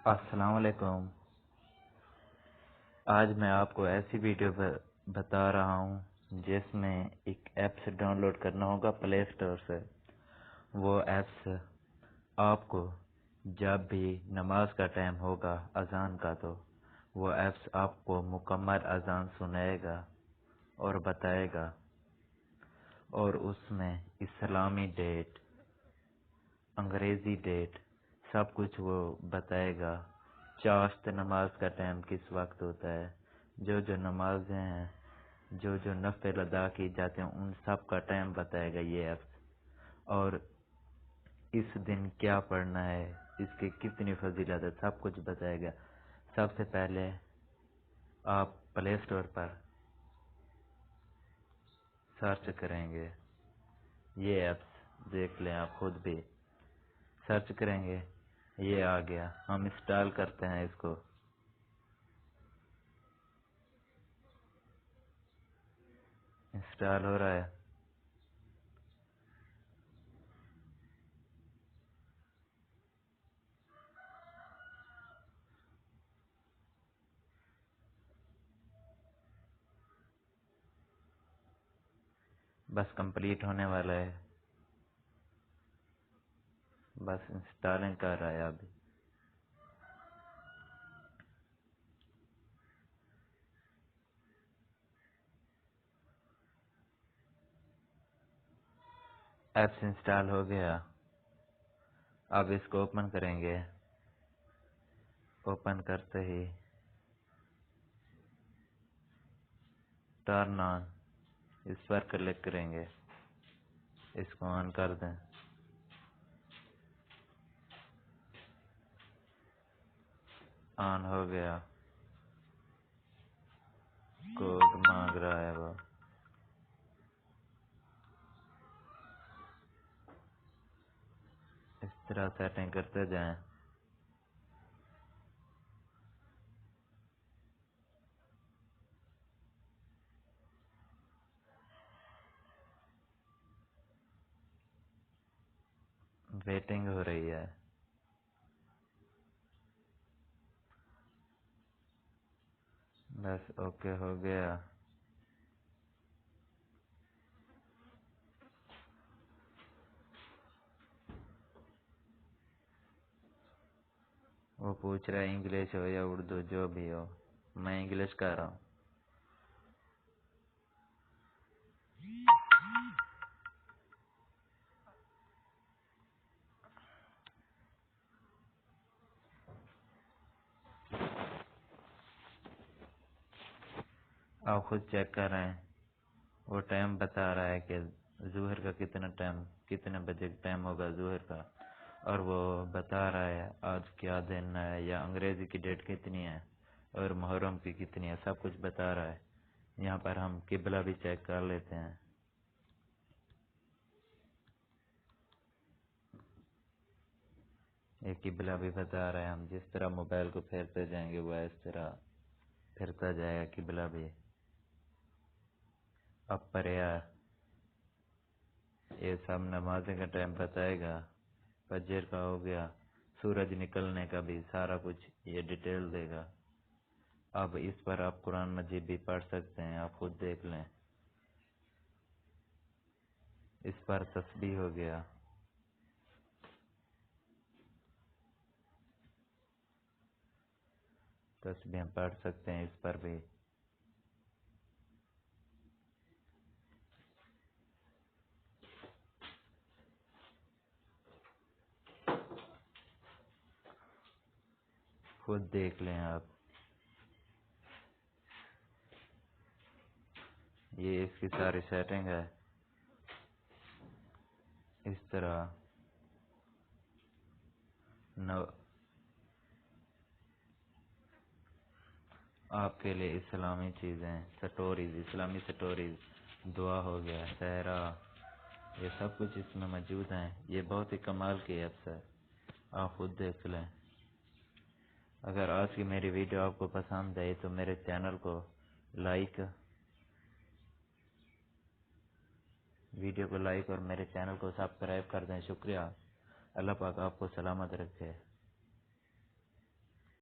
السلام علیکم۔ آج میں آپ کو ایسی ویڈیو بتا رہا ہوں جس میں ایک ایپس ڈاؤن لوڈ کرنا ہوگا پلے اسٹور سے۔ وہ ایپس آپ کو جب بھی نماز کا ٹائم ہوگا اذان کا، تو وہ ایپس آپ کو مکمل اذان سنائے گا اور بتائے گا، اور اس میں اسلامی ڈیٹ، انگریزی ڈیٹ، سب کچھ وہ بتائے گا۔ چاشت نماز کا ٹائم کس وقت ہوتا ہے، جو نمازیں ہیں، جو نفل ادا کی جاتے ہیں، ان سب کا ٹائم بتائے گا یہ ایپس۔ اور اس دن کیا پڑھنا ہے، اس کی کتنی فضیلت ہے، سب کچھ بتائے گا۔ سب سے پہلے آپ پلے اسٹور پر سرچ کریں گے، یہ ایپس دیکھ لیں، آپ خود بھی سرچ کریں گے، یہ آ گیا۔ ہم انسٹال کرتے ہیں اس کو۔ انسٹال ہو رہا ہے۔ بس کمپلیٹ ہونے والا ہے، بس انسٹالنگ کر رہا ہے ابھی۔ ایپس انسٹال ہو گیا۔ اب اس کو اوپن کریں گے۔ اوپن کرتے ہی turn on, us per click کریں گے، اس کو آن کر دیں۔ آن ہو گیا، کوڈ مانگ رہا ہے وہ۔ اس طرح سیٹنگ کرتے جائیں۔ ویٹنگ ہو رہی ہے۔ بس اوکے ہو گیا۔ وہ پوچھ رہا ہے انگلش ہو یا اردو، جو بھی ہو۔ میں انگلش کر رہا ہوں۔ آپ خود چیک کر رہے ہیں، وہ ٹائم بتا رہا ہے کہ ظہر کا کتنا ٹائم، کتنے بجے ٹائم ہوگا ظہر کا، اور وہ بتا رہا ہے آج کیا دن ہے، یا انگریزی کی ڈیٹ کتنی ہے، اور محرم کی کتنی ہے، سب کچھ بتا رہا ہے۔ یہاں پر ہم قبلہ بھی چیک کر لیتے ہیں۔ یہ قبلہ بھی بتا رہا ہے، ہم جس طرح موبائل کو پھیرتے جائیں گے وہ اس طرح پھرتا جائے گا قبلہ بھی۔ اب پریا یہ سب نمازیں کا ٹائم بتائے گا، فجر کا ہو گیا، سورج نکلنے کا بھی سارا کچھ یہ ڈیٹیل دے گا۔ اب اس پر آپ قرآن مجید بھی پڑھ سکتے ہیں، آپ خود دیکھ لیں۔ اس پر تسبیح ہو گیا، تسبیح پڑھ سکتے ہیں اس پر بھی۔ خود دیکھ لیں آپ۔ یہ اس کی ساری سیٹنگ ہے۔ اس طرح آپ کے لیے اسلامی چیزیں، سٹوریز، اسلامی سٹوریز، دعا ہو گیا، سہرا، یہ سب کچھ اس میں موجود ہیں۔ یہ بہت ہی کمال کی ایپس ہے، آپ خود دیکھ لیں۔ اگر آج کی میری ویڈیو آپ کو پسند آئی تو میرے چینل کو لائک، ویڈیو کو لائک اور میرے چینل کو سبسکرائب کر دیں۔ شکریہ۔ اللہ پاک آپ کو سلامت رکھے۔